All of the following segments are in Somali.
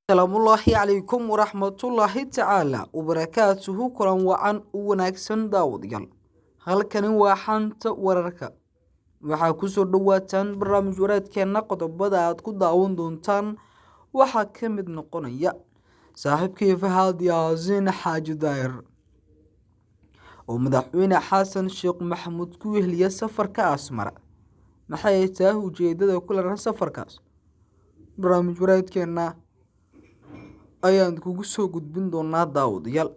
Salaamullaahi calaykum waraxmatullaahi tacaala wabarakaatuhu kulan wacan u wanaagsan daawadayaal halkani waa xanta wararka waxaa kusoo dhawaataan barnaamij wareedkeena qodobada aad ku daawan doontaan waxaa ka mid noqonaya saaxiibkii Fahad Yaasiin Xaaji Daahir oo madaxweyne xasan sheekh maxamuud ku weheliya safarka Asmara maxay tahay ujeedada kulan safarkaas barnaamij wareedkeena ayaan kugu soo gudbin doonaa daawadayaal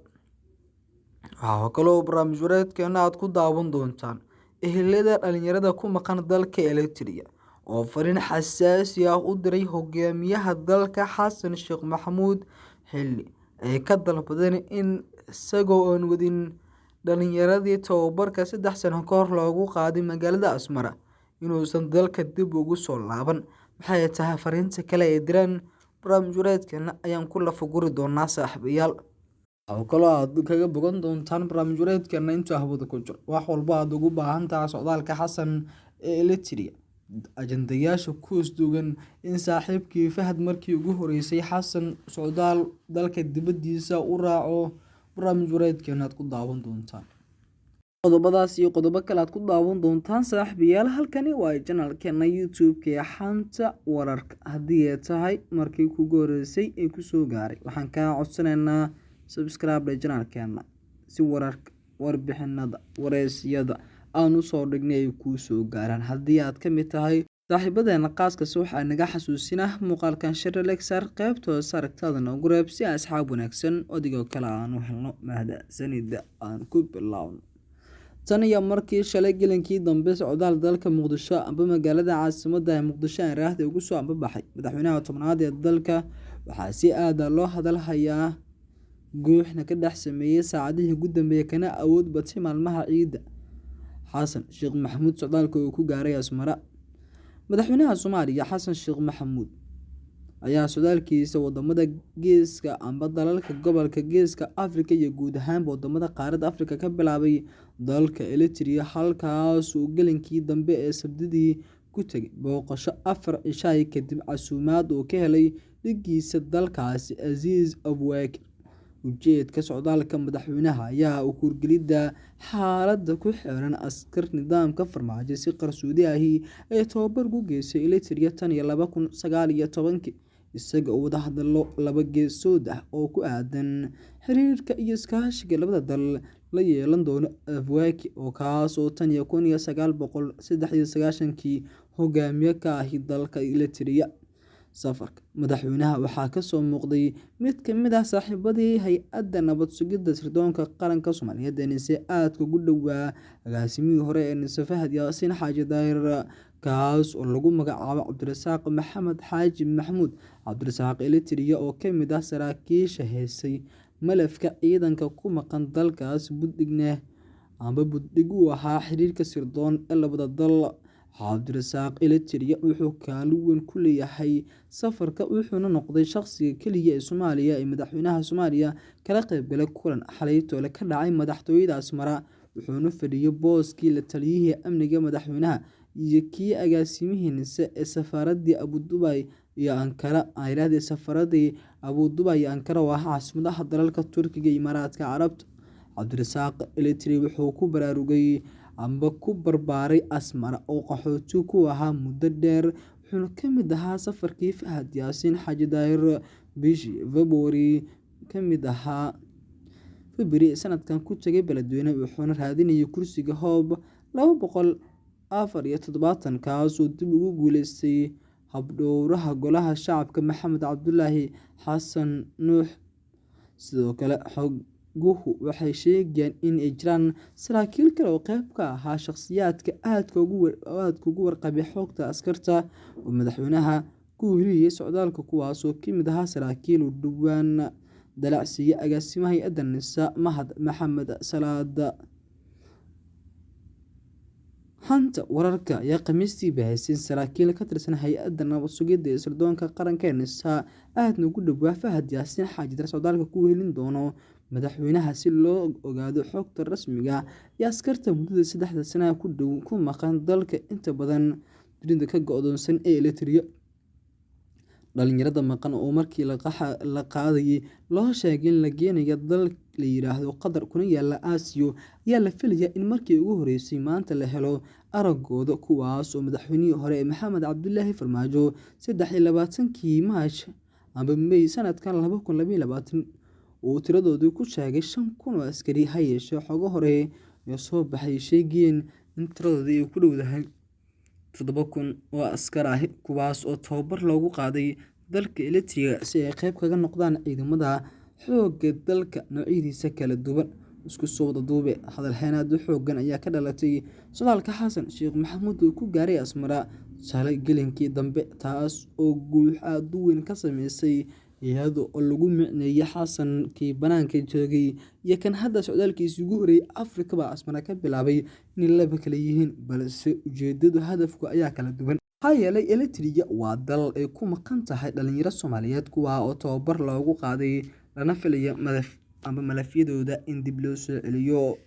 waxaa kaloo barnaamij wareedkeena aad ku daawan doontaan ehelada dhalinyarada ku maqan dalka Eritrea oo fariin xasaasi ah u diray hogaamiyaha dalka xasan sheekh maxamuud xilli ay ka dalbadeen in isagoo aan wadin dhalinyaradii tababarka 3 sano ka hor loogu qaaday magaalada Asmara inuusan dalka dib ugu soo laaban maxay tahay fariinta kale ee diraan barnaamij wareedkeena ayaan ku lafaguri doonaa saaxiibayaal waxaa kaloo aad kaga bogan doontaan barnaamij wareedkeena inta hawada ku jiro wax walba aad ugu baahan tahay socdaalka xasan ee Eritrea ajandayaasha ku isduugan in saaxiibkii Fahad markii ugu horeysay xasan socdaal dalka dibadiisa u raaco barnaamij wareedkeena aad ku daawan doontaan qodobadaas iyo qodobo kale aad ku daawan doontaan saaxiibayaal halkani waa channelkeena YouTube-ka ee xanta wararka haddii ay tahay markii kugu horeysay ee ku soo gaaray waxaan kaa codsanaynaa subscribe channelkeena si wararka warbixinada wareysyada aan u soo dhignay ay ku soo gaaraan haddii aad ka mid tahay saaxiibadeena qaaska waxaa naga xasuusinaa muuqaalkan share lexar qaybtooda saragtaadana ugu reeb si asxaab wanaagsan odigoo kale aan u helno mahadsanida aan ku bilaawno tan iyo markii shalay gelinkii dambe socdaal dalka Muqdisho amba magaalada caasimadda ee Muqdisho ay raahday ugu soo ambabaxay madaxweynaha tobnaad ee dalka waxaa si aad ah loo hadal hayaa guuxna ka dhex sameeyay saacadihii ugu dambeeyay kana awood batay maalmaha ciida xasan sheekh maxamuud socdaalka uu ku gaaray Asmara madaxweynaha Soomaaliya xasan sheekh maxamuud ayaa socdaalkiisa wadamada geeska amba dalalka gobolka geeska Afrika iyo guud ahaan wadamada qaaradda Afrika ka bilaabay dalka Eritrea halkaas uu gelinkii dambe ee Sabtidii ku tagay booqasho 4 cisho kadib casuumaad uu ka helay dhigiisa dalkaasi Aziz Abwek ujeedka socdaalka madaxweynaha ayaa u kurgelida xaaladda ku xiran askar nidaamka farmaajo si qarsoodi ahi ay tababar ku geysay Eritrea tan iyo 2019 isaga oo wada hadallo laba geesood ah oo ku aadan xiriirka iyo iskaashiga labada dal la yeelan doono Abwek oo kaas oo tan iyo 1993 hogaamiye ka ahi dalka Eritrea safarka madaxweynaha waxaa ka soo muuqday mid ka mid ah saaxiibadii hay'adda nabad sugidda sirdoonka qaranka Soomaaliyeed ee aad ugu dhawaa agaasimihii hore ee Fahad Yaasiin Xaaji Daahir kaas oo lagu magacaabo Cabdirasaaq Maxamed Xaaji Maxamuud Cabdirasaaq Eritrea oo ka mid ah saraakiisha heysay malafka ciidanka ku maqan dalkaas buddig u ahaa xiriirka sirdoon ee labada dal Cabdirasaaq Eritrea wuxuu kaalin weyn ku leeyahay safarka wuxuuna noqday shakhsiga kaliya ee Soomaaliya ee madaxweynaha Soomaaliya kala qayb galay kulan xalaytole ka dhacay madaxtooyada Asmara wuxuuna fadhiyay booskii la taliyay amniga madaxweynaha iyo kii agaasimihiisa ee safaaradda Abu Dhabi iyo Ankara oo ah caasimadda dalalka Turkiga iyo Imaaraadka Carabta Cabdirasaaq Eritrea wuxuu ku baraarugay amba ku barbaaray Asmara oo qaxooti ku ahaa muddo dheer wuxuuna ka mid ahaa safarkii Fahad Yaasiin Xaaji Daahir bishii February sanadkan ku tagay beledweyne wuxuuna raadinayay kursiga Hoob 274 kaas oo dib ugu guuleystay habdhowraha golaha shacabka Maxamed Cabdulaahi Xasan Nuux sidoo kale xoguhu waxay sheegayaan in ay jiraan saraakiil kale oo qayb ka ahaa shakhsiyaadka aadka ugu warqabay xogta askarta oo madaxweynaha ku heliyay socdaalka kuwaas oo ka mid ahaa saraakiil u dhawaan dalacsiga agaasimaha hay'adda NISA Mahad Maxamed Salaad xanta wararka ayaa khamiistii baahayay saraakiil ka tirsan hay'adda nabad sugidda ee sirdoonka qaranka ee NISA aadna ugu dhawaa Fahad Yaasiin Xaaji Daahir socdaalka ku helin doono madaxweynaha si loo ogaado xogta rasmiga iyo askarta muddada 3 sano ku dhow ku maqan dalka inta badan dunida ka go'doonsan ee Eritrea dhalinyarada maqan oo markii la qaadayay loo sheegay in la geenayo dal la yiraahdo Qatar kuna yaala Aasiya ayaa la filayaa in markii ugu horeysay maanta la helo aragooda, kuwaas oo madaxweynihii hore Maxamed Cabdilaahi Farmaajo 23kii Maash ama May sanadkan 2022 uu tiradoodu ku sheegay 5,000 oo askari. Ha yeeshee xogo hore oo soo baxay sheegayeen in tiradoodu ay ku dhowdahay 7,000 oo askar ah, kuwaas oo tababar loogu qaaday dalka Eritrea si ay qayb kaga noqdaan ciidamada xoogga dalka noocyadiisa kala duwan. Isku soo wada duube, hadalhayn aad u xooggan ayaa ka dhalatay socdaalka Xasan Sheekh Maxamuud uu ku gaaray Asmara shalay gelinkii dambe, taas oo guux aad u weyn ka sameysay iyada oo lagu micneeyay Xasankii banaanka joogay iyo kan hadda socdaalkiisii ugu horeeyay Afrika baa Asmara ka bilaabay inay laba kala yihiin, balse ujeedada hadafku ayaa kala duwan. Maxaa yeelay Eritrea waa dal ay ku maqan tahay dhalinyaro Soomaaliyeed kuwa oo tababar loogu qaaday lana filayo malafyadooda in dib loo soo celiyo.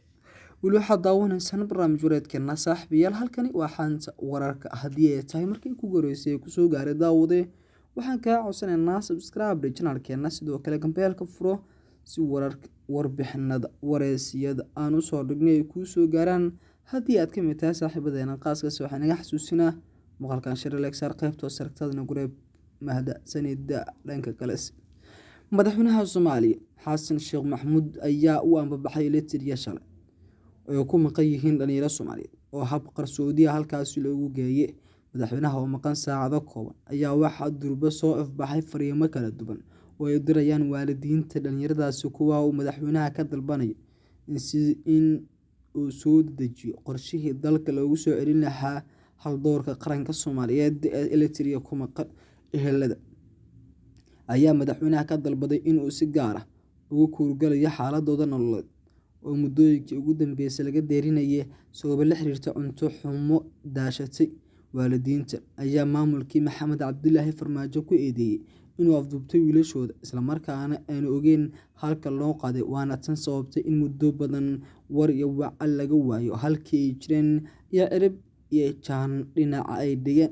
Weli waxaad daawanaysaan barnaamij wareedkeena saaxiibayaal, halkani waa xanta wararka. Haddii ay tahay markii kugu horeysay kusoo gaaray daawade, waxaan kaa codsanaynaa subscribe channelkeena, sidoo kale gambeelka furo si warbixinada wareysiyada aan usoo dhignay ay kuu soo gaaraan. Haddii aad ka mid tahay saaxiibadeena qaaskaas, waxaan naga xasuusinaa muuqaalkan share like saar qaybta sartadna gureeb mahadsanida. Dhanka kale, madaxweynaha Soomaaliya Xasan Sheekh Maxamuud ayaa u ambabaxay Eritrea shalay oo ku maqan yihiin dhalinyaro Soomaaliyeed oo hab qarsoodi ah halkaasi loogu geeyay. Madaxweynaha oo maqan saacado kooban ayaa waxaa durba soo ifbaxay fariimo kala duwan oo ay dirayaan waalidiinta dhalinyaradaasi, kuwa uu madaxweynaha ka dalbanaya in uu soo dejiyo qorshihii dalka loogu soo celin lahaa haldoorka qaranka Soomaaliyeed ee Eritrea ku maqan. Ehelada ayaa madaxweynaha ka dalbaday in uu si gaar ah ugu kuurgalayo xaaladooda nololeed oo muddooyinkii ugu dambeysay laga deerinayay sababo la xiriirta cunto xumo daashatay. Waalidiinta ayaa maamulkii Maxamed Cabdilaahi Farmaajo ku eedeeyay inuu afduubtay wiilashooda isla markaana aanu ogeyn halka loo qaaday, waana tan sababtay in muddo badan war iyo wacal laga waayo halkii ay jireen iyo cirib iyo jaan dhinaca ay dhigeen.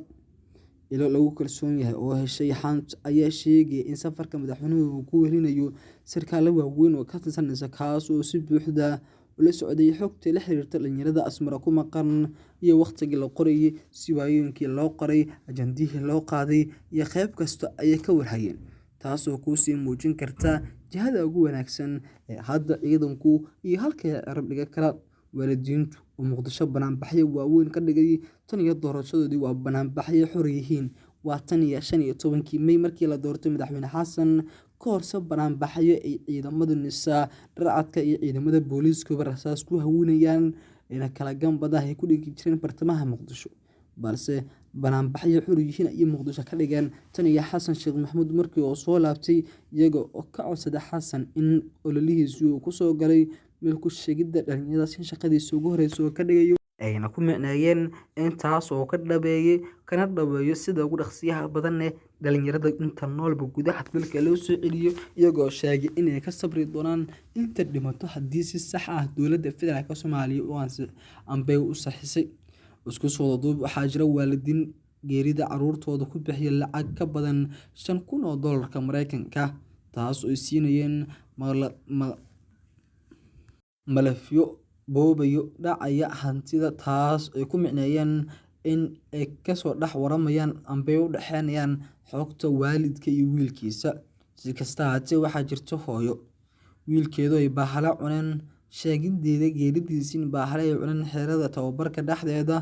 Ilo lagu kalsoon yahay oo heshay xanta ayaa sheegaya in safarka madaxweynuhu uu ku welinayo sarkaalo waaweyn oo ka tirsanaysa kaas oo si buuxda ula socday xogta la xiriirta dhalinyarada Asmara ku maqan iyo waqtigii la qorayay, siwaayooyinkii loo qoray, ajandihii loo qaaday iyo qayb kasta ayay ka warhayeen, taasoo kuu sii muujin karta jihada ugu wanaagsan ee hadda ciidanku iyo halka ay cirib dhiga karaan. Waalidiintu oo Muqdisho banaanbaxyo waaweyn ka dhigay tan iyo doorashadoodii waa banaanbaxyo xor yihiin. Waa tan iyo 15kii May markii la doortay madaxweyne Xasan ka horse banaanbaxyo ay ciidamada NISA, dharcadka iyo ciidamada booliiskuba rasaas ku hawinayaan ina kala gambada ay ku dhigi jireen bartamaha Muqdisho, balse banaanbaxyo xor yihiin ay Muqdisho ka dhigeen tan iyo Xasan Sheekh Maxamuud markii uu soo laabtay, iyaga oo ka codsaday Xasan in ololihiisii uu kusoo galay meel ku sheegidda dhalinyaradaas in shaqadiisa ugu horeysa oo ka dhigayo ayna ku micneeyeen intaas oo ka dhabeeyay kana dhaweeyo sida ugu dhaqsiyaha badan ee dhalinyarada inta noolba gudaha dalka loo soo celiyo, iyagoo sheegay inay ka sabri doonaan inta dhimato haddii si sax ah dowladda federaalka Soomaaliya u saxisay. Isku soo duub, waxaa jira waalidiin geerida caruurtooda ku bixiya lacag ka badan 5,000 oo doolarka Mareykanka, taas oo ay siinayeen malafyo boobayo dhacaya hantida, taas ay ku micneeyeen in ay kasoo dhex waramayaan amba u dhexeynayaan xogta waalidka iyo wiilkiisa. Si kasta haatee, waxaa jirta hooyo wiilkeedu ay bahala cuneen, sheegideeda geeridiisiin bahala ay cuneen xerada tababarka dhexdeeda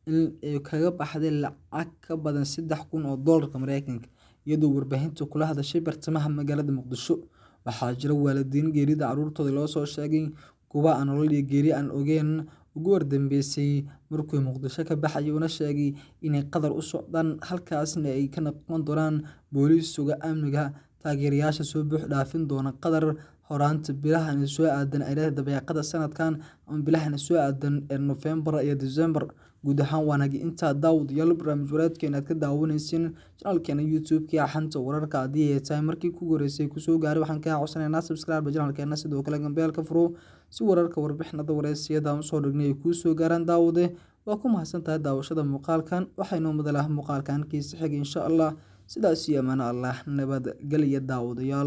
in ay kaga baxday lacag ka badan 3,000 oo doolarka Mareykanka, iyadoo warbaahinta kula hadashay bartamaha magaalada Muqdisho. Waxaa jira waalidiin geerida caruurtooda loo soo sheegay kuwa aan nolol iyo geeri aan ogeyn ugu wardambeysay markuu Muqdisho ka baxay, una sheegay inay Qatar u socdaan halkaasna ay ka noqon doonaan booliis suga amniga taageerayaasha soo buux dhaafin doona Qatar horaanta bilahan soo aadan ay dabeeqada sanadkan ama bilahan soo aadan ee November iyo December. Guud ahaan waanagi inta daawadayaal barnaamij wareedkeena aad ka daawanaysiin channelkeena YouTube-ka xanta wararka. Haddii ay tahay markii kugu horeysay kusoo gaaray, waxaan kaa codsanaynaa subscribe channelkeena, sidoo kale gambeelka furo si wararka warbixinada wareysiyada aan soo dhignay ay kuu soo gaaraan. daawade waa ku mahadsantahay daawashada muuqaalkan, waxaynu madalaha muuqaalkan kiisa xig insha Allah. sidaas iyo amaan Allah nabad galiya daawadayaal.